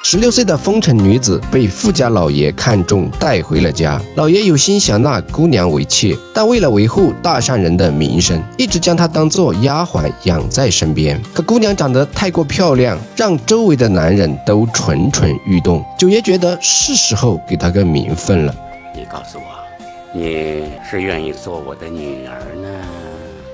16岁的风尘女子被富家老爷看中，带回了家。老爷有心想纳姑娘为妾，但为了维护大善人的名声，一直将她当作丫鬟养在身边。可姑娘长得太过漂亮，让周围的男人都蠢蠢欲动。九爷觉得是时候给她个名分了。你告诉我，你是愿意做我的女儿呢，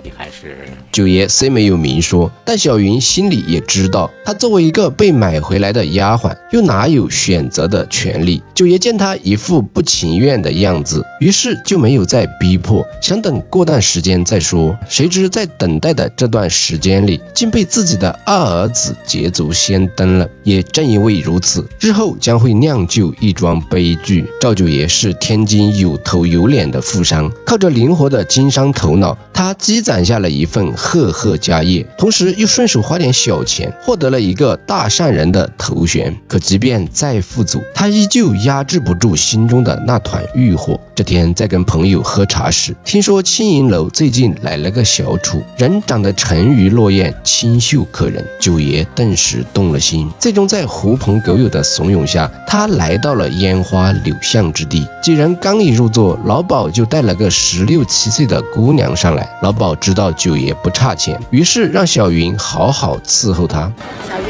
你还是……九爷虽没有明说，但小云心里也知道，她作为一个被买回来的丫鬟，又哪有选择的权利？九爷见她一副不情愿的样子，于是就没有再逼迫，想等过段时间再说。谁知在等待的这段时间里，竟被自己的二儿子捷足先登了。也正因为如此，日后将会酿就一桩悲剧。赵九爷是天津有头有脸的富商，靠着灵活的经商头脑，他积攒下了一份赫赫家业，同时又顺手花点小钱，获得了一个大善人的头衔。可即便再富足，他依旧压制不住心中的那团欲火。这天在跟朋友喝茶时，听说青银楼最近来了个小厨，人长得沉鱼落雁，清秀可人。九爷顿时动了心，最终在狐朋狗友的怂恿下，他来到了烟花柳巷之地。几人刚一入座，老鸨就带了个16、17岁的姑娘上来。老鸨知道九爷不差钱，于是让小云好好伺候他。小云，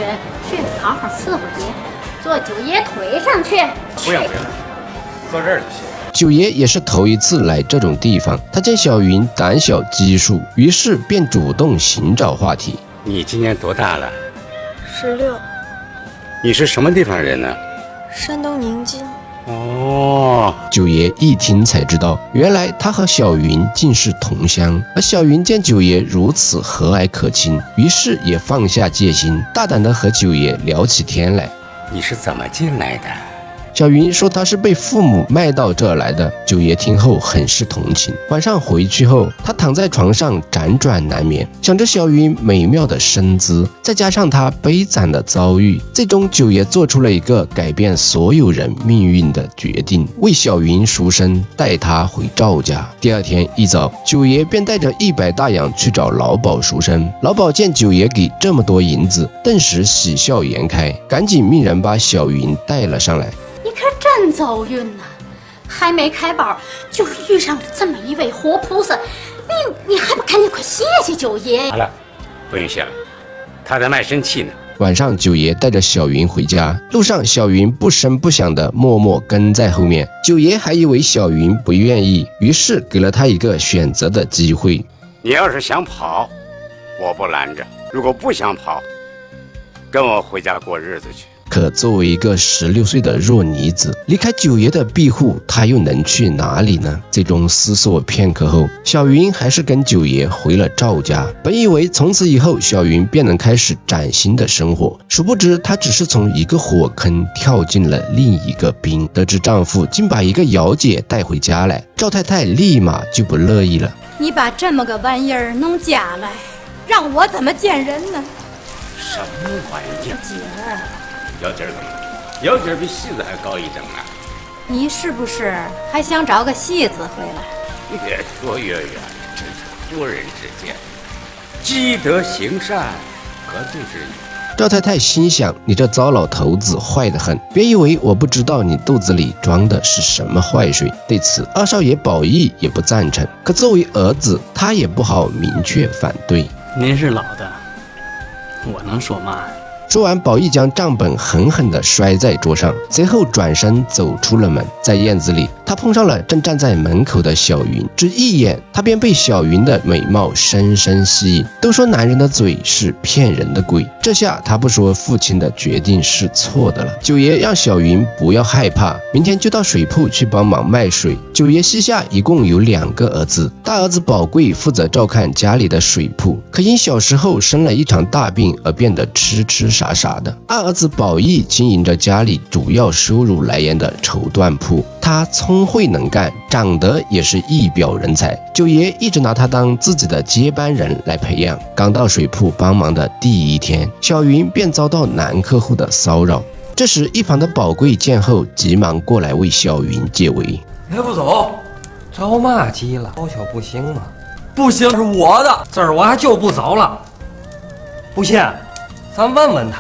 去好好伺候爷，坐九爷腿上去。不用，坐这儿就行。九爷也是头一次来这种地方，他见小云胆小拘束，于是便主动寻找话题。你今年多大了？16。你是什么地方人呢？山东宁津。哦，九爷一听才知道，原来他和小云竟是同乡。而小云见九爷如此和蔼可亲，于是也放下戒心，大胆地和九爷聊起天来。你是怎么进来的？小云说她是被父母卖到这儿来的。九爷听后很是同情。晚上回去后，他躺在床上辗转难眠，想着小云美妙的身姿，再加上他悲惨的遭遇，最终九爷做出了一个改变所有人命运的决定，为小云赎身，带她回赵家。第二天一早，九爷便带着100大洋去找老鸨赎身。老鸨见九爷给这么多银子，顿时喜笑颜开，赶紧命人把小云带了上来。你可真走运呐！还没开包，就遇上了这么一位活菩萨，你还不赶紧快谢谢九爷？好了，不用谢了，他在卖身契呢。晚上九爷带着小云回家，路上小云不声不响的默默跟在后面。九爷还以为小云不愿意，于是给了他一个选择的机会。你要是想跑，我不拦着；如果不想跑，跟我回家过日子去。可作为一个16岁的弱女子，离开九爷的庇护，她又能去哪里呢？最终思索片刻后，小云还是跟九爷回了赵家。本以为从此以后小云便能开始崭新的生活，殊不知她只是从一个火坑跳进了另一个冰。得知丈夫竟把一个姚姐带回家来，赵太太立马就不乐意了。你把这么个玩意儿弄家来，让我怎么见人呢？什么玩意儿？姚姐怎么了？姚姐比戏子还高一等呢。你是不是还想找个戏子回来？越说越远，真是夫人之见。积德行善，何罪之有？赵太太心想，你这糟老头子坏得很，别以为我不知道你肚子里装的是什么坏水。对此二少爷宝义也不赞成，可作为儿子，他也不好明确反对。您是老的，我能说嘛？说完，宝义将账本狠狠地摔在桌上，随后转身走出了门。在院子里，他碰上了正站在门口的小云，只一眼，他便被小云的美貌深深吸引。都说男人的嘴是骗人的鬼，这下他不说父亲的决定是错的了。九爷让小云不要害怕，明天就到水铺去帮忙卖水。九爷膝下一共有2个儿子，大儿子宝贵负责照看家里的水铺，可因小时候生了一场大病而变得痴傻傻的。二儿子宝义经营着家里主要收入来源的绸缎铺，他聪慧能干，长得也是一表人才。九爷一直拿他当自己的接班人来培养。刚到水铺帮忙的第1天，小云便遭到男客户的骚扰。这时一旁的宝贵见后，急忙过来为小云解围。还不走？着嘛急了？要求不行吗？不行，是我的，这儿我还就不走了。不信，咱问问他，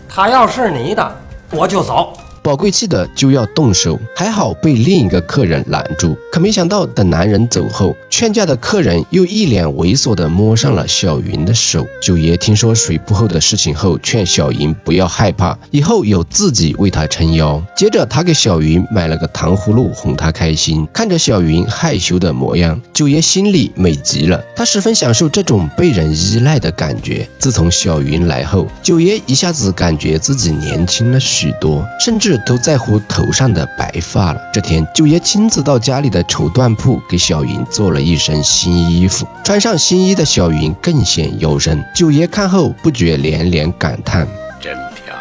他要是你的，我就走。宝贵气的就要动手，还好被另一个客人拦住。可没想到，等男人走后，劝架的客人又一脸猥琐地摸上了小云的手。九爷听说水铺后的事情后，劝小云不要害怕，以后有自己为她撑腰。接着他给小云买了个糖葫芦哄她开心。看着小云害羞的模样，九爷心里美极了，他十分享受这种被人依赖的感觉。自从小云来后，九爷一下子感觉自己年轻了许多，甚至都在乎头上的白发了。这天，九爷亲自到家里的绸缎铺给小云做了一身新衣服。穿上新衣的小云更显妖娆，九爷看后不觉连连感叹：真漂亮。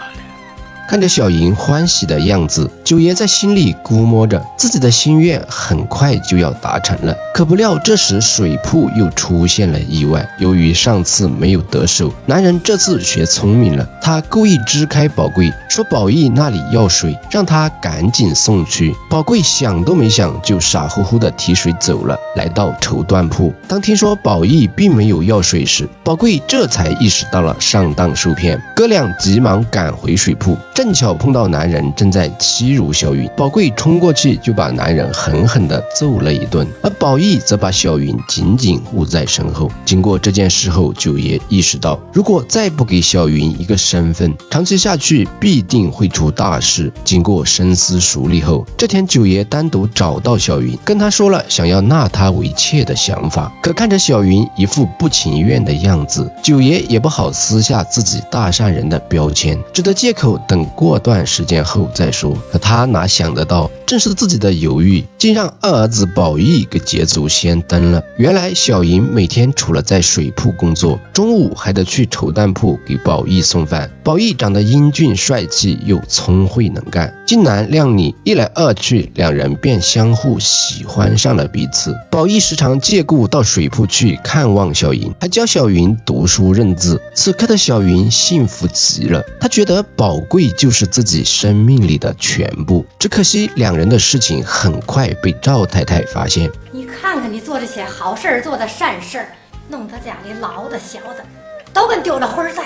看着小云欢喜的样子，九爷在心里估摸着自己的心愿很快就要达成了。可不料这时水铺又出现了意外，由于上次没有得手，男人这次学聪明了，他故意支开宝贵，说宝义那里要水，让他赶紧送去。宝贵想都没想就傻乎乎的提水走了，来到绸缎铺。当听说宝义并没有要水时，宝贵这才意识到了上当受骗。哥俩急忙赶回水铺，正巧碰到男人正在欺辱小云，宝贵冲过去就把男人狠狠地揍了一顿，而宝义则把小云紧紧护在身后。经过这件事后，九爷意识到，如果再不给小云一个身份，长期下去必定会出大事。经过深思熟虑后，这天九爷单独找到小云，跟他说了想要纳她为妾的想法。可看着小云一副不情愿的样子，九爷也不好撕下自己大善人的标签，只得借口等过段时间后再说。可他哪想得到，正是自己的犹豫，竟让二儿子宝义给捷足先登了。原来小云每天除了在水铺工作，中午还得去绸缎铺给宝义送饭。宝义长得英俊帅气，又聪慧能干，俊男靓女，一来二去，两人便相互喜欢上了彼此。宝义时常借故到水铺去看望小云，还教小云读书认字。此刻的小云幸福极了，她觉得宝贵就是自己生命里的全部。只可惜两人的事情很快被赵太太发现。你看看你做这些好事儿，做的善事儿，弄得家里老的小的都跟丢了魂似的。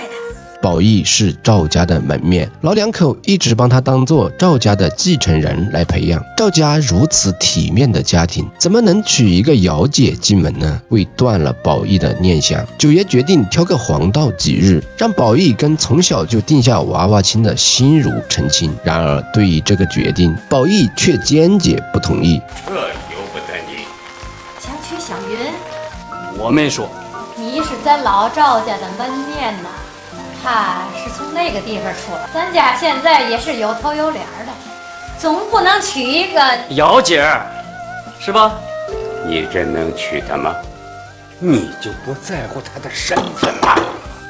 宝义是赵家的门面，老两口一直帮他当做赵家的继承人来培养。赵家如此体面的家庭，怎么能娶一个姚姐进门呢？为断了宝义的念想，九爷决定挑个黄道吉日，让宝义跟从小就定下娃娃亲的心如成亲。然而对于这个决定，宝义却坚决不同意。这由不得你。想娶小云，我没说。你是咱老赵家的门面呐，他是从那个地方出来，咱家现在也是有头有脸的，总不能娶一个姚姐儿，是吧？你真能娶她吗？你就不在乎她的身份吗？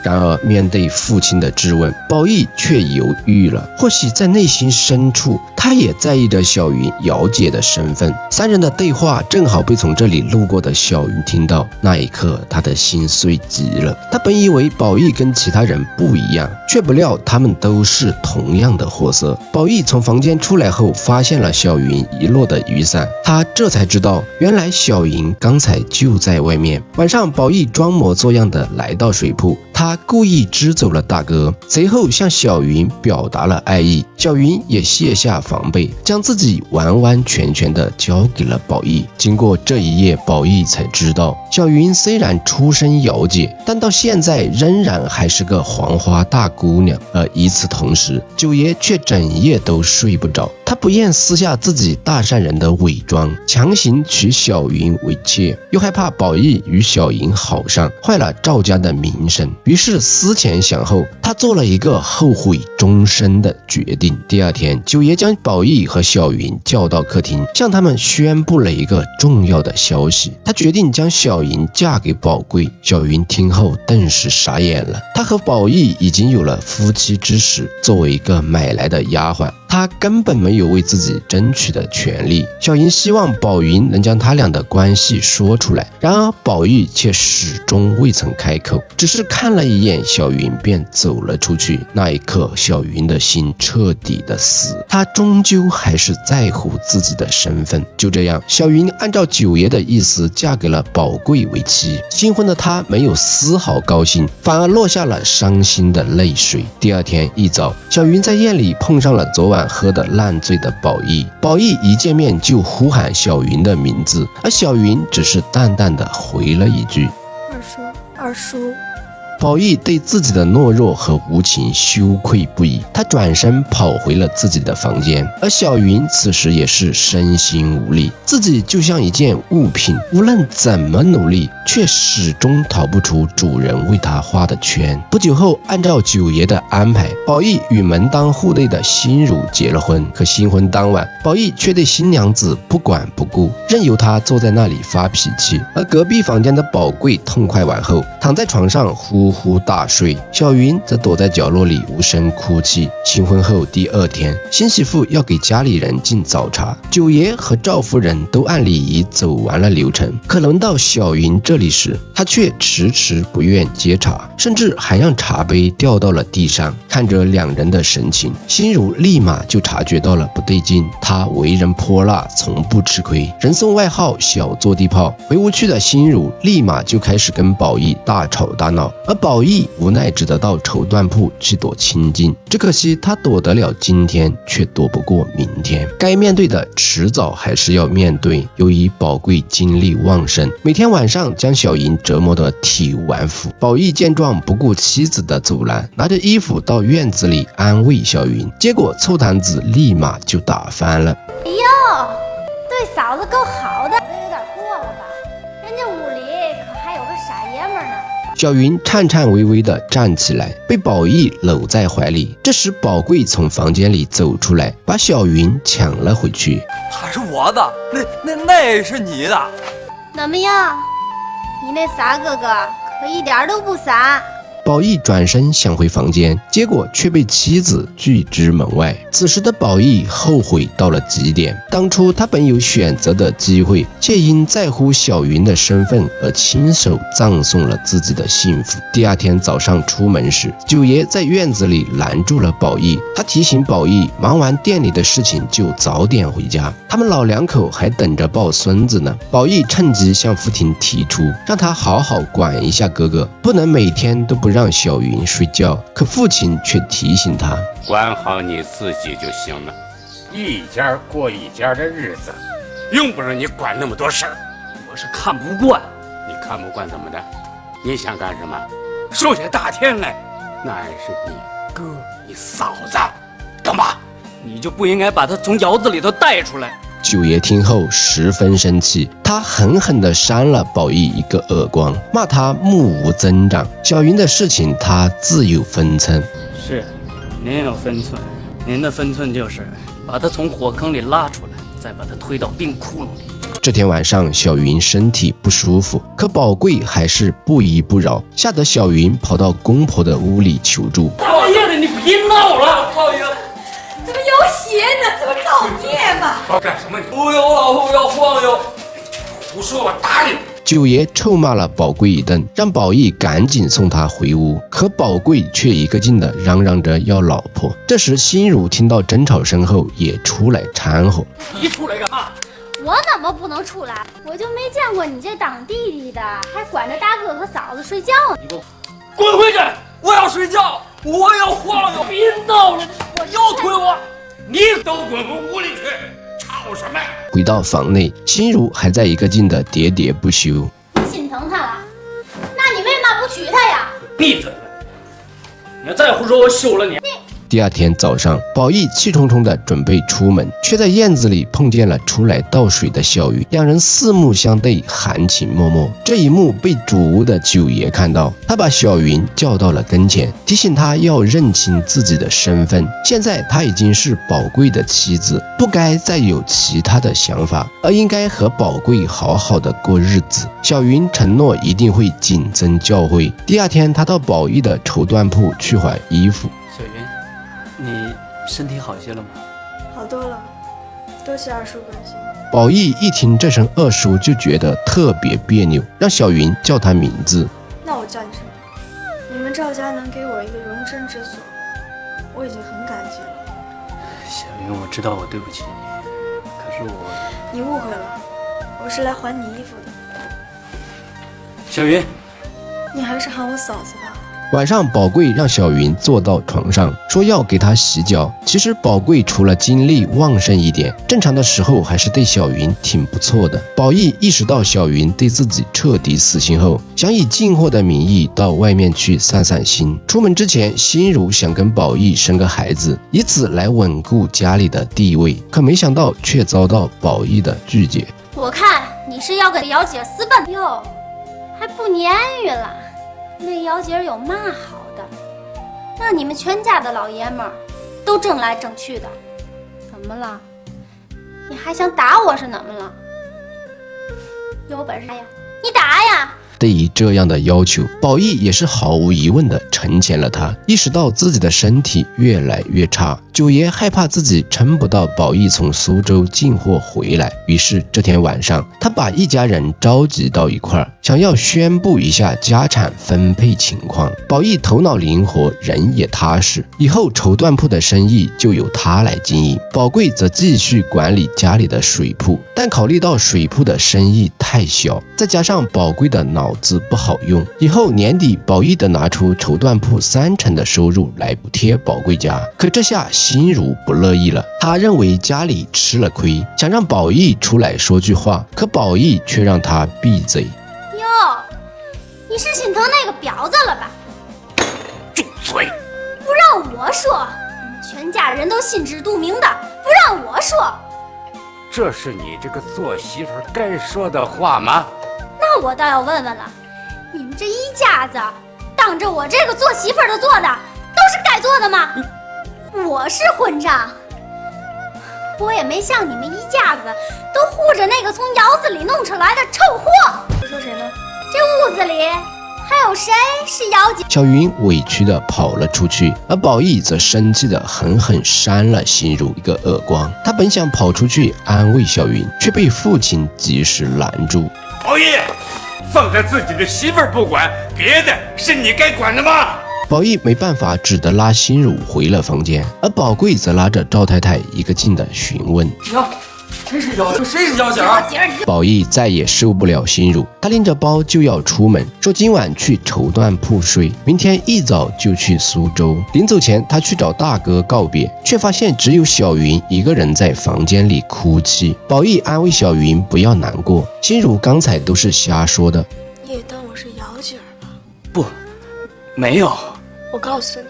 然而面对父亲的质问，宝义却犹豫了。或许在内心深处，他也在意着小云姚姐的身份。三人的对话正好被从这里路过的小云听到，那一刻他的心碎极了。他本以为宝义跟其他人不一样，却不料他们都是同样的货色。宝义从房间出来后，发现了小云遗落的雨伞，他这才知道，原来小云刚才就在外面。晚上，宝义装模作样的来到水铺，他故意支走了大哥，随后向小云表达了爱意。小云也卸下防备，将自己完完全全的交给了宝义。经过这一夜，宝义才知道，小云虽然出身姚姐，但到现在仍然还是个黄花大姑娘。而与此同时，九爷却整夜都睡不着，他不愿撕下自己大善人的伪装，强行娶小云为妾，又害怕宝义与小云好上，坏了赵家的名声。于是思前想后，他做了一个后悔终身的决定。第二天，九爷将宝义和小云叫到客厅，向他们宣布了一个重要的消息，他决定将小云嫁给宝贵。小云听后顿时傻眼了，他和宝义已经有了夫妻之实，作为一个买来的丫鬟，他根本没有为自己争取的权利。小云希望宝云能将他俩的关系说出来，然而宝玉却始终未曾开口，只是看了一眼小云便走了出去。那一刻，小云的心彻底的死，她终究还是在乎自己的身份。就这样，小云按照九爷的意思嫁给了宝贵为妻。新婚的她没有丝毫高兴，反而落下了伤心的泪水。第二天一早，小云在院里碰上了昨晚喝得烂醉的宝玉。宝玉一见面就呼喊小云的名字，而小云只是淡淡的回了一句：二叔，二叔。宝玉对自己的懦弱和无情羞愧不已，他转身跑回了自己的房间，而小云此时也是身心无力，自己就像一件物品，无论怎么努力，却始终逃不出主人为他画的圈。不久后，按照九爷的安排，宝玉与门当户对的心如结了婚。可新婚当晚，宝玉却对新娘子不管不顾，任由她坐在那里发脾气。而隔壁房间的宝贵痛快完后，躺在床上呼呼大睡，小云则躲在角落里无声哭泣。新婚后第二天，新媳妇要给家里人敬早茶，九爷和赵夫人都按礼仪走完了流程，可轮到小云这里时，她却迟迟不愿接茶，甚至还让茶杯掉到了地上。看着两人的神情，心如立马就察觉到了不对劲。她为人泼辣，从不吃亏，人送外号小坐地炮。回屋去的心如立马就开始跟宝玉大吵大闹，而宝玉无奈只得到绸缎铺去躲清静。只可惜他躲得了今天，却躲不过明天。该面对的迟早还是要面对。由于宝贵精力旺盛，每天晚上将小云折磨得体无完肤。宝玉见状，不顾妻子的阻拦，拿着衣服到院子里安慰小云，结果臭坛子立马就打翻了。哎呦，对嫂子够好的，这有点过了吧？人家屋里可还有个傻爷们儿呢。小云颤颤巍巍地站起来，被宝玉搂在怀里。这时宝贵从房间里走出来，把小云抢了回去。他是我的，那是你的。怎么样？你那傻哥哥可一点都不傻。宝玉转身想回房间，结果却被妻子拒之门外。此时的宝玉后悔到了极点，当初他本有选择的机会，却因在乎小云的身份而亲手葬送了自己的幸福。第二天早上出门时，九爷在院子里拦住了宝玉，他提醒宝玉忙完店里的事情就早点回家，他们老两口还等着抱孙子呢。宝玉趁机向父亲提出，让他好好管一下哥哥，不能每天都不让小云睡觉。可父亲却提醒他，管好你自己就行了，一家过一家的日子，用不着你管那么多事儿。我是看不惯。你看不惯怎么的？你想干什么？受下大天来，那也是你哥你嫂子，干嘛？你就不应该把他从窑子里头带出来。九爷听后十分生气，他狠狠地扇了宝玉一个耳光，骂他目无增长。小云的事情他自有分寸。是，您有分寸，您的分寸就是把他从火坑里拉出来，再把他推到冰窟窿里。这天晚上，小云身体不舒服，可宝贵还是不依不饶，吓得小云跑到公婆的屋里求助。大半夜的，你别闹了，少爷。怎么有血呢？怎么造孽嘛？要干什么你？不要老夫要晃悠。胡说，我打你！九爷臭骂了宝贵一顿，让宝玉赶紧送他回屋。可宝贵却一个劲的嚷嚷着要老婆。这时心如听到争吵声后，也出来掺和。你出来干嘛？我怎么不能出来？我就没见过你这当弟弟的，还管着大哥和嫂子睡觉呢。你给我滚回去！我要睡觉，我要晃悠。别闹了，我又推我。你都滚回屋里去，吵什么呀？回到房内，心如还在一个劲的喋喋不休。心疼他了？那你为嘛不娶她呀？闭嘴！你要再胡说，我休了你。第二天早上，宝玉气冲冲地准备出门，却在院子里碰见了出来倒水的小云，两人四目相对，含情脉脉。这一幕被主屋的九爷看到，他把小云叫到了跟前，提醒他要认清自己的身份。现在他已经是宝贵的妻子，不该再有其他的想法，而应该和宝贵好好的过日子。小云承诺一定会谨遵教诲。第二天，他到宝玉的绸缎铺去换衣服。小云，你身体好些了吗？好多了，多谢二叔关心。宝义一听这声二叔就觉得特别别扭，让小云叫他名字。那我叫你什么？你们赵家能给我一个容身之所，我已经很感激了。小云，我知道我对不起你，可是你误会了，我是来还你衣服的。小云，你还是喊我嫂子吧。晚上，宝贵让小云坐到床上，说要给她洗脚。其实宝贵除了精力旺盛一点，正常的时候还是对小云挺不错的。宝义意识到小云对自己彻底死心后，想以进货的名义到外面去散散心。出门之前，心如想跟宝义生个孩子，以此来稳固家里的地位，可没想到却遭到宝义的拒绝。我看你是要跟姚姐私奔哟，还不言语了。那姚姐有嘛好的？让你们全家的老爷们儿都争来争去的，怎么了？你还想打我是怎么了？有本事呀，你打呀！对于这样的要求，宝义也是毫无疑问地成全了他。意识到自己的身体越来越差，九爷害怕自己撑不到宝义从苏州进货回来，于是这天晚上，他把一家人召集到一块儿，想要宣布一下家产分配情况。宝义头脑灵活，人也踏实，以后绸缎铺的生意就由他来经营。宝贵则继续管理家里的水铺，但考虑到水铺的生意太小，再加上宝贵的脑子不好用，以后年底宝义得拿出绸缎铺30%的收入来补贴宝贵家。可这下心如不乐意了，他认为家里吃了亏，想让宝义出来说句话，可宝义却让他闭嘴。哟，你是心疼那个婊子了吧？住嘴！不让我说，你们全家人都心知肚明的，不让我说。这是你这个做媳妇该说的话吗？那我倒要问问了，你们这一家子当着我这个做媳妇的做的，都是该做的吗？我是混账，我也没像你们一家子都护着那个从窑子里弄出来的臭货。你说谁呢？这屋子里还有谁是姚姐？小云委屈地跑了出去，而宝义则生气地狠狠扇了心如一个耳光。他本想跑出去安慰小云，却被父亲及时拦住。宝义，放着自己的媳妇儿不管，别的是你该管的吗？宝义没办法，只得拉心如回了房间，而宝贵则拉着赵太太一个劲地询问：谁是姚姐？宝义再也受不了心如，他拎着包就要出门，说今晚去绸缎铺睡，明天一早就去苏州。临走前，他去找大哥告别，却发现只有小云一个人在房间里哭泣。宝义安慰小云不要难过，心如刚才都是瞎说的。你也当我是姚姐吧？不，没有。我告诉你，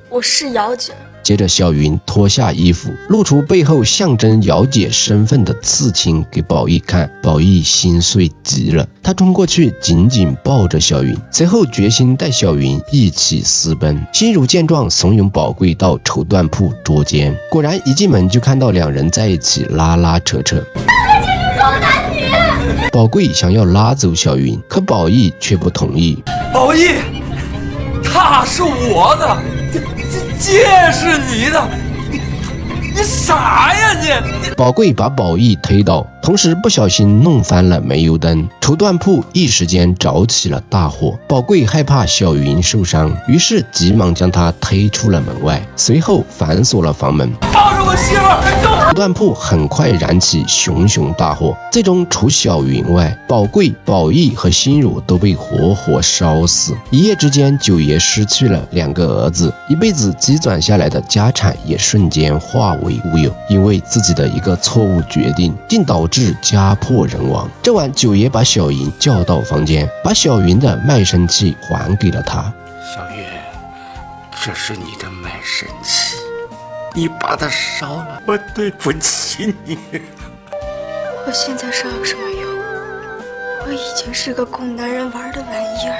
我是姚姐。接着小云脱下衣服，露出背后象征姚姐身份的刺青给宝义看。宝义心碎极了，他冲过去紧紧抱着小云，随后决心带小云一起私奔。心如见状，怂恿宝贵到绸缎铺捉奸，果然一进门就看到两人在一起拉拉扯扯。宝贵想要拉走小云，可宝义却不同意。宝义，他是我的，这是你的，你傻呀你！宝贵把宝义推倒，同时不小心弄翻了煤油灯，绸缎铺一时间着起了大火。宝贵害怕小云受伤，于是急忙将她推出了门外，随后反锁了房门。放着我媳妇儿！绸缎铺很快燃起熊熊大火，最终除小云外，宝贵、宝义和心如都被活活烧死。一夜之间，九爷失去了2个儿子，一辈子积攒下来的家产也瞬间化为乌有。因为自己的一个错误决定，竟导致家破人亡。这晚，九爷把小云叫到房间，把小云的卖身契还给了他。小云，这是你的卖身契，你把它烧了，我对不起你。我现在烧有什么用？我已经是个供男人玩的玩意儿。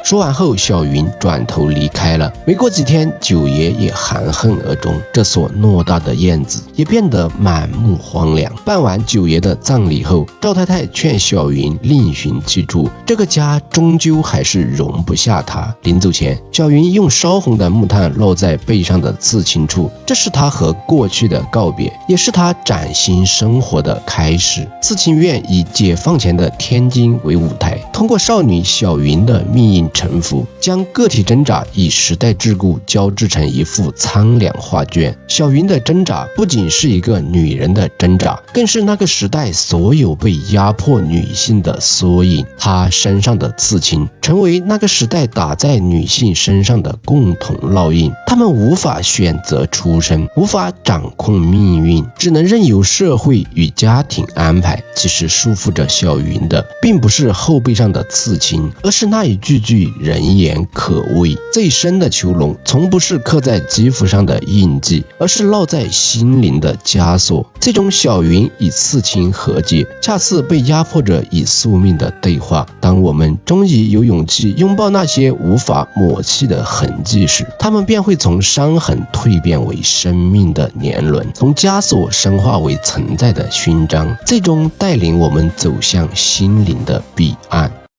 说完后，小云转头离开了。没过几天，九爷也含恨而终。这所偌大的院子，也变得满目荒凉。办完九爷的葬礼后，赵太太劝小云另寻寄处，这个家终究还是容不下她。临走前，小云用烧红的木炭烙在背上的刺青处，这是她和过去的告别，也是她崭新生活的开始。刺青院以解放前的天津为舞台，通过少女小云的命运沉浮，将个体挣扎与时代桎梏交织成一幅苍凉画卷。小云的挣扎不仅是一个女人的挣扎，更是那个时代所有被压迫女性的缩影。她身上的刺青成为那个时代打在女性身上的共同烙印。她们无法选择出身，无法掌控命运，只能任由社会与家庭安排。其实束缚着小云的并不是后背上的刺青，而是那一句句人言可畏。最深的囚笼从不是刻在肌肤上的印记，而是烙在心灵的枷锁。最终小云与刺青和解，恰似被压迫着与宿命的对话。当我们终于有勇气拥抱那些无法抹去的痕迹时，他们便会从伤痕蜕变为生命的年轮，从枷锁深化为存在的勋章，最终带领我们走向心灵的彼岸。